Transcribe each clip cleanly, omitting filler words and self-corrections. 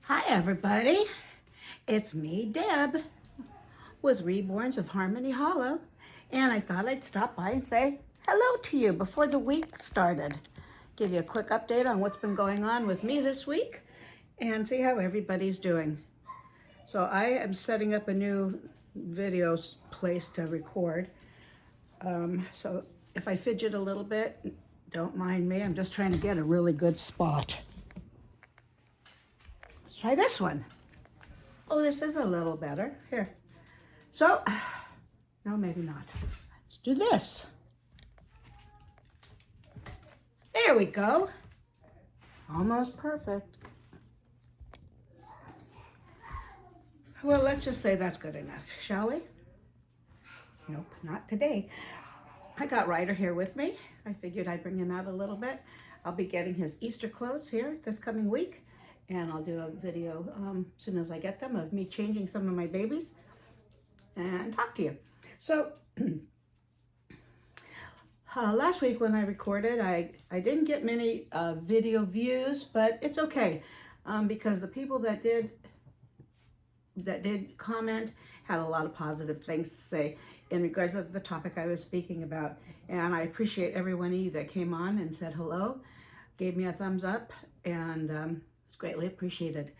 Hi, everybody. It's me, Deb, with Reborns of Harmony Hollow, and I thought I'd stop by and say hello to you before the week started. Give you a quick update on what's been going on with me this week and see how everybody's doing. So I am setting up a new video place to record. So if I fidget a little bit, don't mind me. I'm just trying to get a really good spot. Let's try this one. Oh, this is a little better. Here. So, no, maybe not. Let's do this. There we go. Almost perfect. Well, let's just say that's good enough, shall we? Nope, not today. I got Ryder here with me. I figured I'd bring him out a little bit. I'll be getting his Easter clothes here this coming week, and I'll do a video as soon as I get them of me changing some of my babies and talk to you. So, last week when I recorded, I didn't get many video views, but it's okay because the people that did comment had a lot of positive things to say in regards to the topic I was speaking about. And I appreciate every one of you that came on and said hello, gave me a thumbs up, and it's greatly appreciated.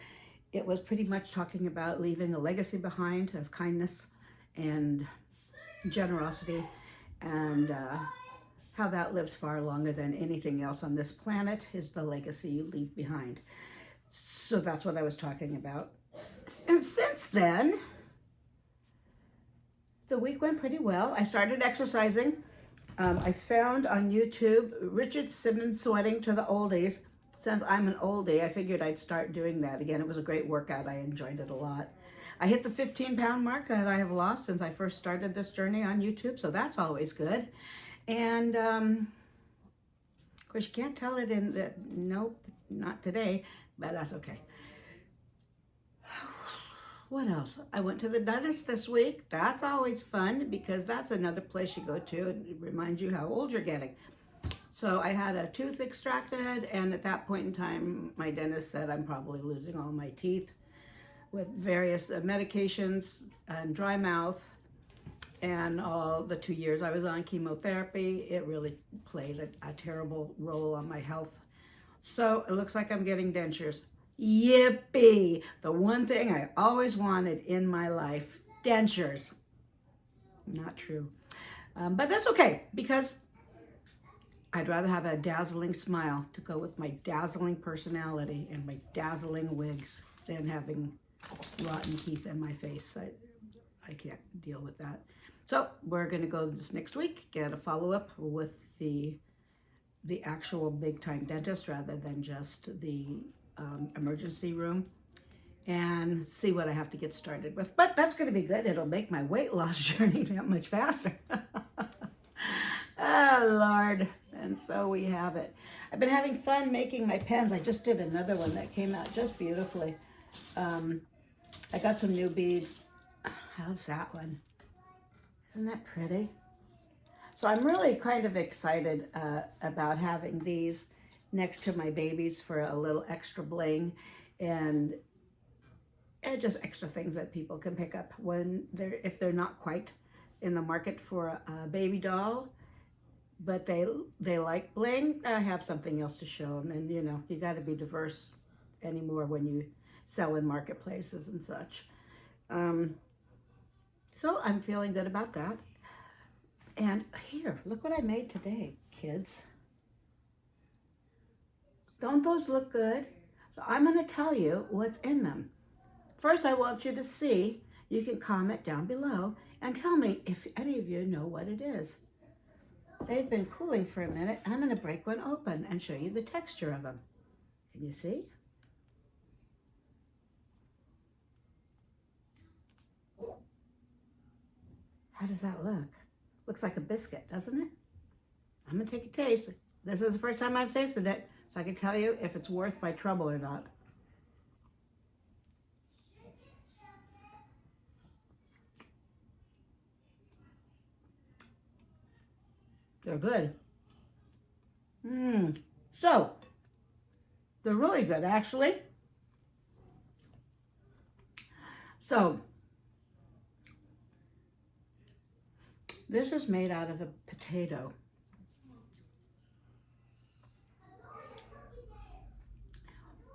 It was pretty much talking about leaving a legacy behind of kindness and generosity, and how that lives far longer than anything else on this planet is the legacy you leave behind. So that's what I was talking about. And since then, the week went pretty well. I started exercising. I found on YouTube Richard Simmons Sweating to the Oldies. Since I'm an oldie, I figured I'd start doing that again. It was a great workout. I enjoyed it a lot. I hit the 15-pound mark that I have lost since I first started this journey on YouTube, so that's always good. And of course, you can't tell it in the, nope, not today, but that's okay. What else? I went to the dentist this week. That's always fun because that's another place you go to. It reminds you how old you're getting. So I had a tooth extracted, and at that point in time, my dentist said I'm probably losing all my teeth with various medications and dry mouth. And all the 2 years I was on chemotherapy, it really played a terrible role on my health. So it looks like I'm getting dentures. Yippee! The one thing I always wanted in my life, dentures. Not true. But that's okay, because I'd rather have a dazzling smile to go with my dazzling personality and my dazzling wigs than having rotten teeth in my face. I can't deal with that. So we're going to go this next week, get a follow-up with the actual big-time dentist rather than just the emergency room, and see what I have to get started with. But that's going to be good. It'll make my weight loss journey that much faster. Oh, Lord. And so we have it. I've been having fun making my pens. I just did another one that came out just beautifully. I got some new beads. How's that one? Isn't that pretty? So I'm really kind of excited about having these next to my babies for a little extra bling and just extra things that people can pick up when if they're not quite in the market for a baby doll, but they like bling. I have something else to show them, and you got to be diverse anymore when you sell in marketplaces and such. So I'm feeling good about that. And here, look what I made today, kids. Don't those look good? So I'm going to tell you what's in them. First, I want you to see. You can comment down below and tell me if any of you know what it is. They've been cooling for a minute. I'm going to break one open and show you the texture of them. Can you see? How does that look? Looks like a biscuit, doesn't it? I'm going to take a taste. This is the first time I've tasted it, so I can tell you if it's worth my trouble or not. They're good. So, they're really good, actually. So, this is made out of a potato.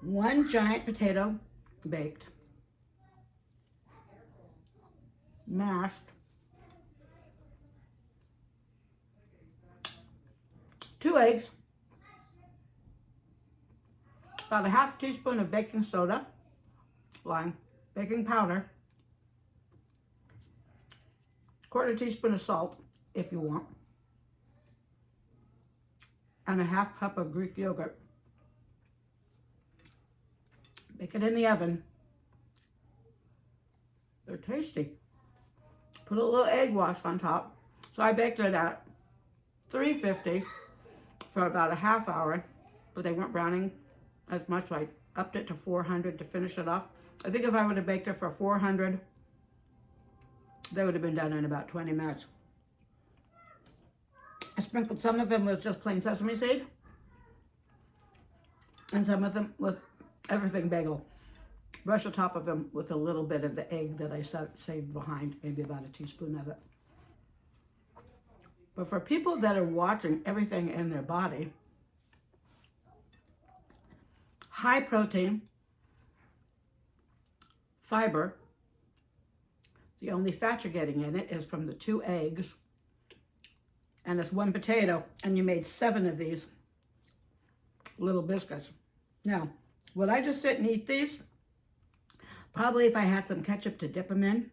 One giant potato baked, mashed, two eggs, about a half teaspoon of baking soda, lime, baking powder, quarter teaspoon of salt if you want, and a half cup of Greek yogurt. Bake it in the oven. They're tasty. Put a little egg wash on top. So I baked it at 350 for about a half hour, but they weren't browning as much, so I upped it to 400 to finish it off. I think if I would have baked it for 400, they would have been done in about 20 minutes. I sprinkled some of them with just plain sesame seed, and some of them with everything bagel. Brush the top of them with a little bit of the egg that I saved behind, maybe about a teaspoon of it. But for people that are watching everything in their body, high protein, fiber, the only fat you're getting in it is from the 2 eggs, and it's 1 potato, and you made 7 of these little biscuits. Now, would I just sit and eat these? Probably if I had some ketchup to dip them in.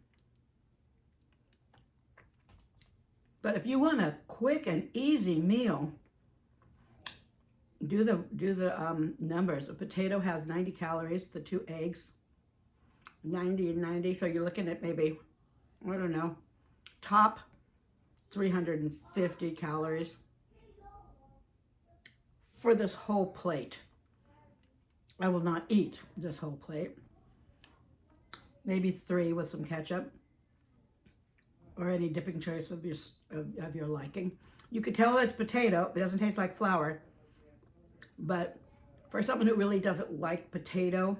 But if you want a quick and easy meal, do the numbers. A potato has 90 calories, the 2 eggs, 90 and 90. So you're looking at maybe, I don't know, top 350 calories for this whole plate. I will not eat this whole plate. Maybe 3 with some ketchup or any dipping choice of your liking. You could tell it's potato. It doesn't taste like flour. But for someone who really doesn't like potato,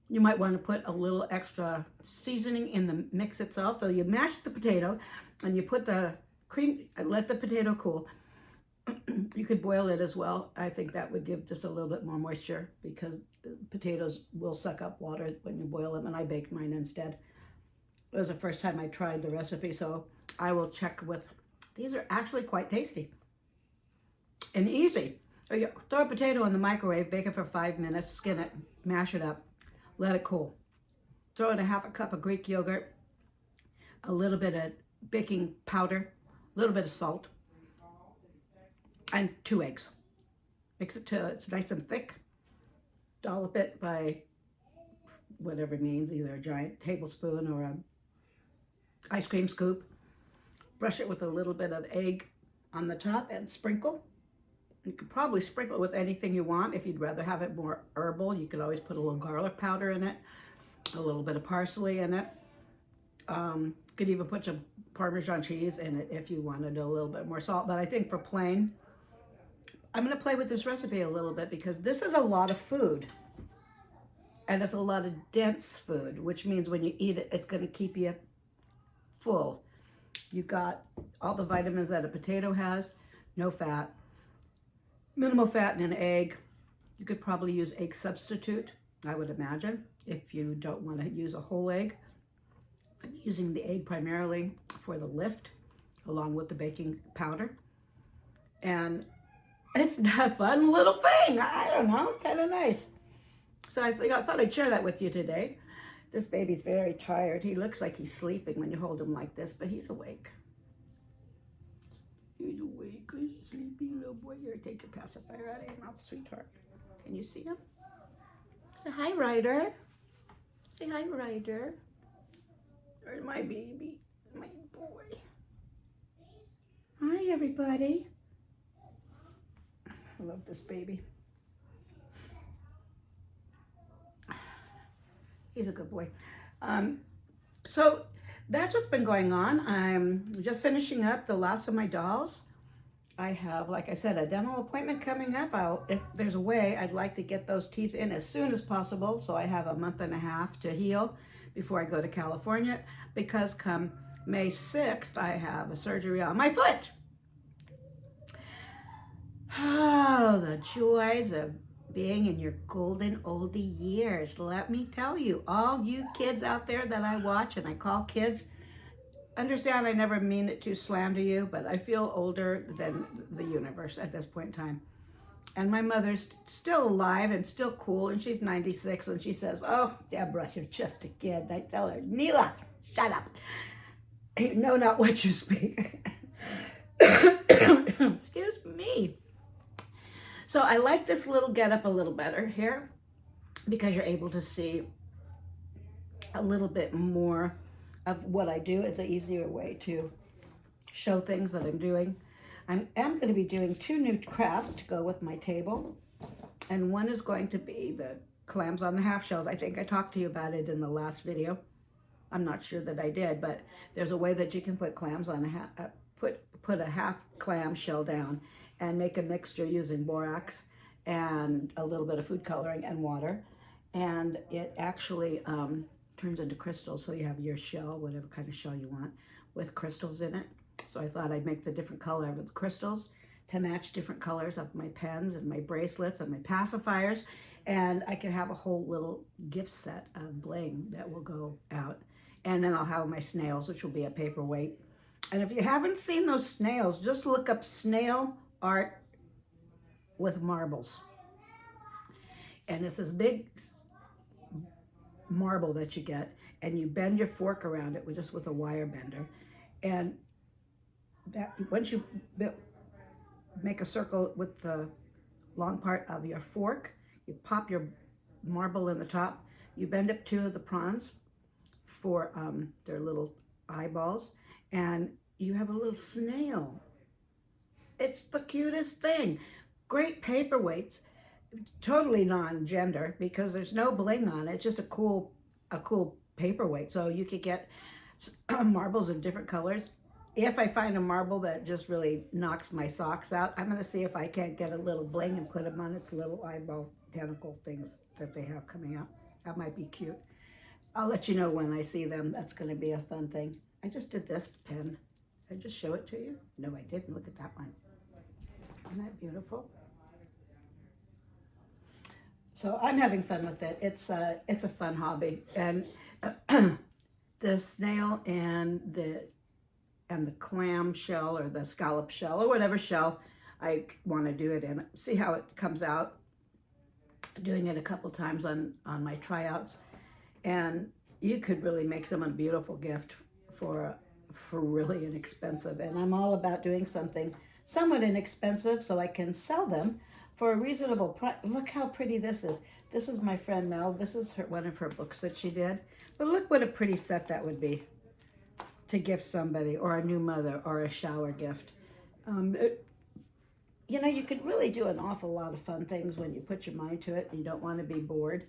you might want to put a little extra seasoning in the mix itself. So you mash the potato and you put the cream, let the potato cool. You could boil it as well. I think that would give just a little bit more moisture because potatoes will suck up water when you boil them, and I baked mine instead. It was the first time I tried the recipe, so I will check with, these are actually quite tasty and easy. So you throw a potato in the microwave, bake it for 5 minutes, skin it, mash it up, let it cool. Throw in a half a cup of Greek yogurt, a little bit of baking powder, a little bit of salt, and 2 eggs. Mix it till it's nice and thick. Dollop it by whatever means, either a giant tablespoon or a ice cream scoop. Brush it with a little bit of egg on the top and sprinkle. You could probably sprinkle it with anything you want. If you'd rather have it more herbal, you could always put a little garlic powder in it, a little bit of parsley in it. Could even put some Parmesan cheese in it if you wanted a little bit more salt. But I think for plain, I'm going to play with this recipe a little bit because this is a lot of food. And it's a lot of dense food, which means when you eat it, it's going to keep you full. You got all the vitamins that a potato has, no fat, minimal fat in an egg. You could probably use egg substitute, I would imagine, if you don't want to use a whole egg. I'm using the egg primarily for the lift, along with the baking powder. And it's a fun little thing. I don't know, kind of nice. So I thought I'd share that with you today. This baby's very tired. He looks like he's sleeping when you hold him like this, but he's awake. He's awake. He's a sleepy little boy. Here, take your pacifier out of your mouth, sweetheart. Can you see him? Say hi, Ryder. Say hi, Ryder. There's my baby, my boy. Hi, everybody. I love this baby. He's a good boy. So that's what's been going on. I'm just finishing up the last of my dolls. I have, like I said, a dental appointment coming up. If there's a way, I'd like to get those teeth in as soon as possible, so I have a month and a half to heal before I go to California, because come May 6th, I have a surgery on my foot. Oh, the joys of being in your golden oldie years. Let me tell you, all you kids out there that I watch and I call kids, understand I never mean it to slander you, but I feel older than the universe at this point in time. And my mother's still alive and still cool, and she's 96, and she says, "Oh, Deborah, you're just a kid." And I tell her, "Neela, shut up. You know not what you speak." Excuse me. So I like this little getup a little better here because you're able to see a little bit more of what I do. It's an easier way to show things that I'm doing. I am going to be doing 2 new crafts to go with my table. And one is going to be the clams on the half shells. I think I talked to you about it in the last video. I'm not sure that I did, but there's a way that you can put clams on put a half clam shell down and make a mixture using borax and a little bit of food coloring and water. And it actually turns into crystals. So you have your shell, whatever kind of shell you want, with crystals in it. So I thought I'd make the different color of the crystals to match different colors of my pens and my bracelets and my pacifiers. And I can have a whole little gift set of bling that will go out. And then I'll have my snails, which will be a paperweight. And if you haven't seen those snails, just look up snail art with marbles. And it's this big marble that you get, and you bend your fork around it with a wire bender. And that once you make a circle with the long part of your fork, you pop your marble in the top, you bend up 2 of the prawns for their little eyeballs, and you have a little snail. It's the cutest thing. Great paperweights, totally non-gender because there's no bling on it. It's just a cool paperweight. So you could get marbles in different colors. If I find a marble that just really knocks my socks out, I'm going to see if I can't get a little bling and put them on its little eyeball tentacle things that they have coming out. That might be cute. I'll let you know when I see them. That's going to be a fun thing. I just did this pen. Did I just show it to you? No, I didn't. Look at that one. Isn't that beautiful? So I'm having fun with it. It's a fun hobby. And the snail and the clam shell or the scallop shell or whatever shell I want to do it in. See how it comes out. Doing it a couple times on my tryouts. And you could really make someone a beautiful gift for really inexpensive. And I'm all about doing something somewhat inexpensive so I can sell them for a reasonable price. Look how pretty this is. This is my friend Mel. This is one of her books that she did. But look what a pretty set that would be to gift somebody, or a new mother, or a shower gift. You know, you could really do an awful lot of fun things when you put your mind to it and you don't want to be bored.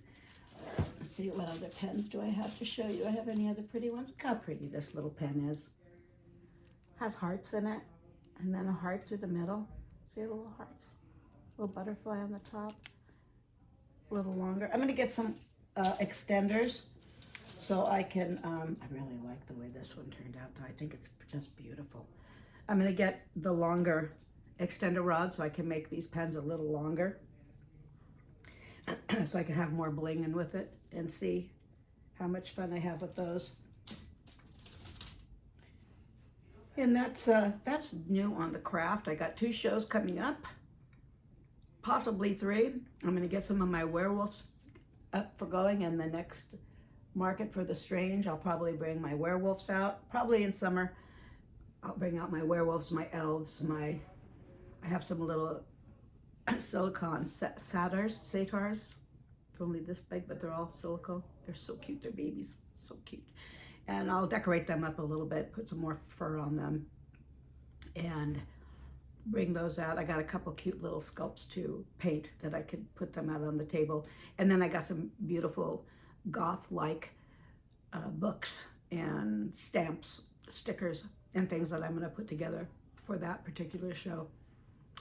Let's see, what other pens do I have to show you? I have any other pretty ones? Look how pretty this little pen is. Has hearts in it, and then a heart through the middle. See the little hearts? Little butterfly on the top. A little longer. I'm going to get some extenders so I can, I really like the way this one turned out though. I think it's just beautiful. I'm going to get the longer extender rod so I can make these pens a little longer. So I can have more bling in with it and see how much fun I have with those. And that's new on the craft. I got 2 shows coming up, possibly 3. I'm going to get some of my werewolves up for going, and the next market for the strange, I'll probably bring my werewolves out. Probably in summer, I'll bring out my werewolves, my elves, I have some little silicone satyrs, only this big, but they're all silicone. They're so cute. They're babies, so cute. And I'll decorate them up a little bit, put some more fur on them, and bring those out. I got a couple cute little sculpts to paint that I could put them out on the table. And then I got some beautiful goth-like books and stamps, stickers, and things that I'm going to put together for that particular show.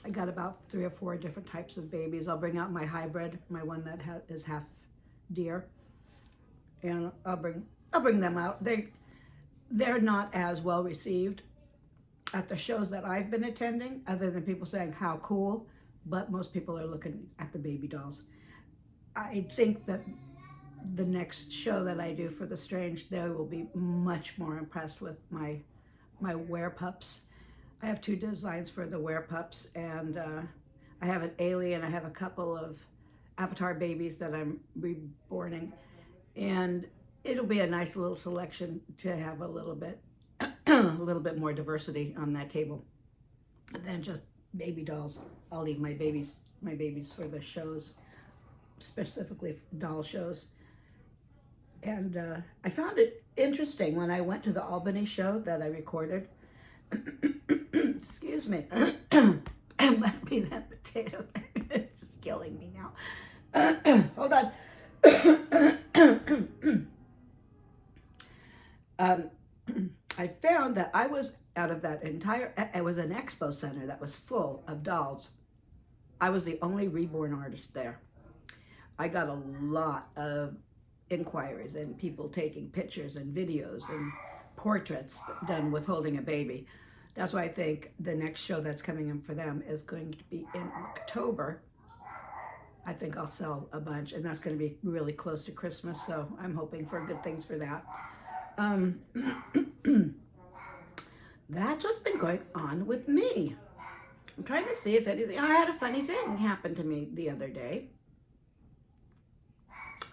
I got about 3 or 4 different types of babies. I'll bring out my hybrid, my one that is half deer, and I'll bring them out. They're not as well received at the shows that I've been attending, other than people saying how cool, but most people are looking at the baby dolls. I think that the next show that I do for The Strange, they will be much more impressed with my werepups. I have 2 designs for the werepups, and I have an alien. I have a couple of Avatar babies that I'm reborning, and it'll be a nice little selection to have a little bit more diversity on that table than just baby dolls. I'll leave my babies for the shows, specifically doll shows. And I found it interesting when I went to the Albany show that I recorded. Excuse me. It must be that potato. It's just killing me now. Hold on. I found that I was out of that entire, it was an expo center that was full of dolls. I was the only reborn artist there. I got a lot of inquiries and people taking pictures and videos and portraits done with holding a baby. That's why I think the next show that's coming in for them is going to be in October. I think I'll sell a bunch, and that's going to be really close to Christmas, so I'm hoping for good things for that. That's what's been going on with me. I'm trying to see if anything, I had a funny thing happen to me the other day.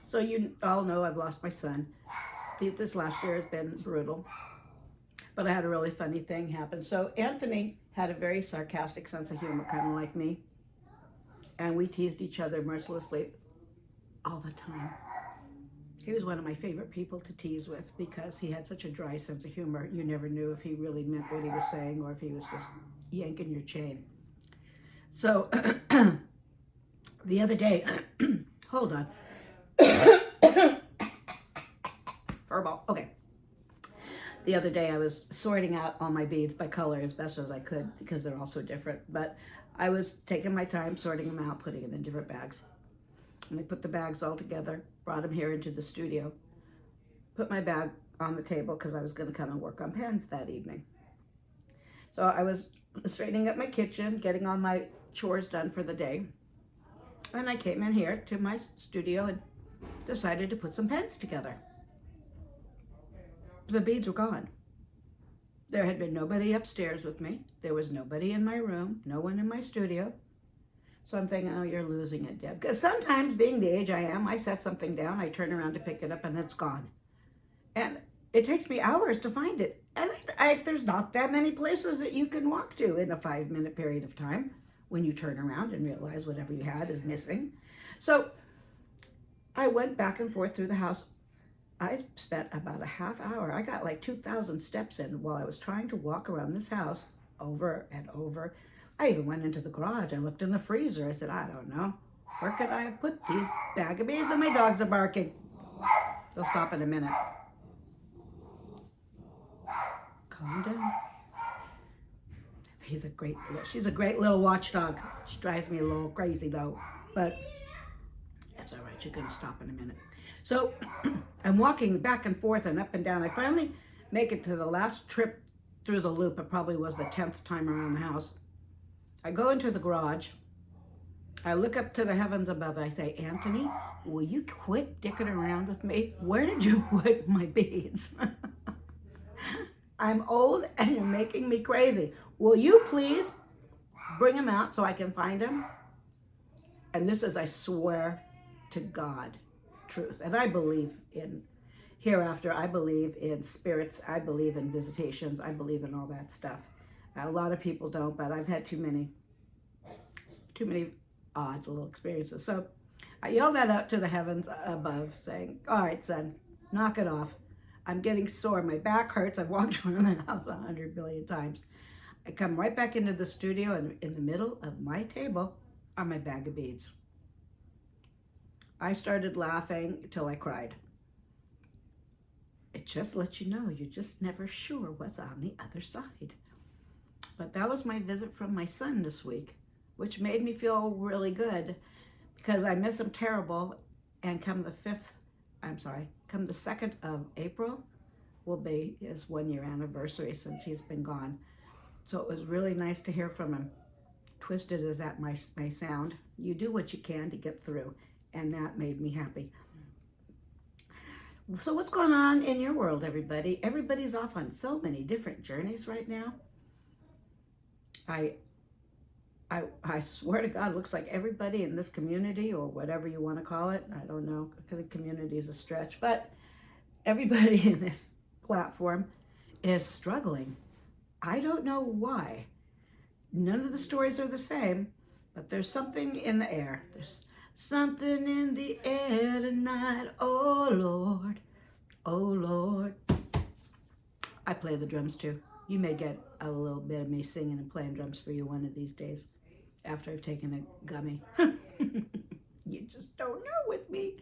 So you all know I've lost my son. This last year has been brutal, but I had a really funny thing happen. So Anthony had a very sarcastic sense of humor, kind of like me, and we teased each other mercilessly all the time. He was one of my favorite people to tease with because he had such a dry sense of humor. You never knew if he really meant what he was saying or if he was just yanking your chain. So the other day, hold on. Furball. Okay. The other day I was sorting out all my beads by color as best as I could because they're all so different. But I was taking my time sorting them out, putting them in different bags. And I put the bags all together, brought them here into the studio, put my bag on the table because I was going to come and work on pens that evening. So I was straightening up my kitchen, getting all my chores done for the day. And I came in here to my studio and decided to put some pens together. The beads were gone. There had been nobody upstairs with me. There was nobody in my room, no one in my studio. So I'm thinking, oh, you're losing it, Deb. Because sometimes, being the age I am, I set something down, I turn around to pick it up, and it's gone. And it takes me hours to find it. And there's not that many places that you can walk to in a 5-minute period of time when you turn around and realize whatever you had is missing. So I went back and forth through the house. I spent about a half hour. I got like 2,000 steps in while I was trying to walk around this house over and over. I even went into the garage. I looked in the freezer. I said, I don't know. Where could I have put these bag of bees? And my dogs are barking. They'll stop in a minute. Calm down. She's a great little watchdog. She drives me a little crazy though, but that's all right. She's gonna stop in a minute. So I'm walking back and forth and up and down. I finally make it to the last trip through the loop. It probably was the 10th time around the house. I go into the garage. I look up to the heavens above. I say, Anthony, will you quit dicking around with me? Where did you put my beads? I'm old and you're making me crazy. Will you please bring them out so I can find them? And this is, I swear to God, truth. And I believe in hereafter. I believe in spirits. I believe in visitations. I believe in all that stuff. A lot of people don't, but I've had too many odd little experiences. So I yelled that out to the heavens above, saying, all right, son, knock it off. I'm getting sore. My back hurts. I've walked around the house 100 billion times. I come right back into the studio, and in the middle of my table are my bag of beads. I started laughing till I cried. It just lets you know you're just never sure what's on the other side. But that was my visit from my son this week. which made me feel really good because I miss him terrible. And come the 2nd of April will be his 1-year anniversary since he's been gone. So it was really nice to hear from him. Twisted as that may sound, you do what you can to get through, and that made me happy. So what's going on in your world, everybody? Everybody's off on so many different journeys right now. I swear to God, it looks like everybody in this community, or whatever you want to call it, I don't know, I think community is a stretch, but everybody in this platform is struggling. I don't know why. None of the stories are the same, but there's something in the air. There's something in the air tonight. Oh Lord, oh Lord. I play the drums too. You may get a little bit of me singing and playing drums for you one of these days after I've taken a gummy. You just don't know with me.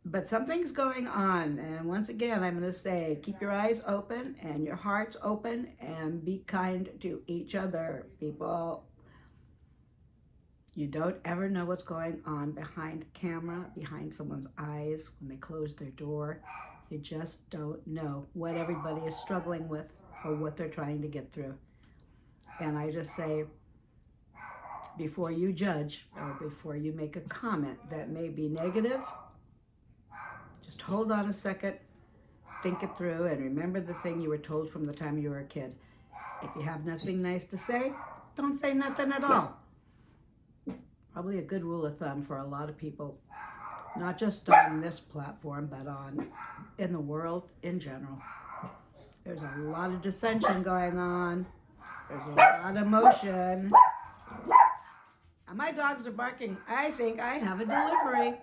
But something's going on, and once again, I'm going to say, keep your eyes open and your hearts open and be kind to each other, people. You don't ever know what's going on behind camera, behind someone's eyes when they close their door. You just don't know what everybody is struggling with or what they're trying to get through. And I just say, before you judge or before you make a comment that may be negative, just hold on a second, think it through, and remember the thing you were told from the time you were a kid. If you have nothing nice to say, don't say nothing at all. Probably a good rule of thumb for a lot of people, not just on this platform, but in the world in general. There's a lot of dissension going on. There's a lot of emotion. And my dogs are barking. I think I have a delivery.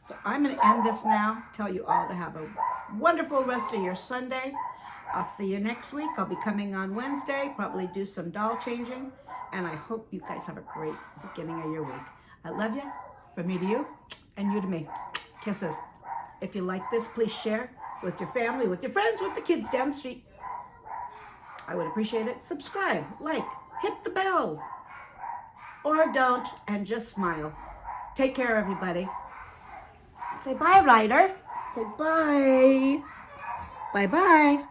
So I'm going to end this now. Tell you all to have a wonderful rest of your Sunday. I'll see you next week. I'll be coming on Wednesday, probably do some doll changing. And I hope you guys have a great beginning of your week. I love you, from me to you, and you to me. Kisses. If you like this, please share with your family, with your friends, with the kids down the street. I would appreciate it. Subscribe, like, hit the bell. Or don't, and just smile. Take care, everybody. Say bye, Ryder. Say bye. Bye-bye.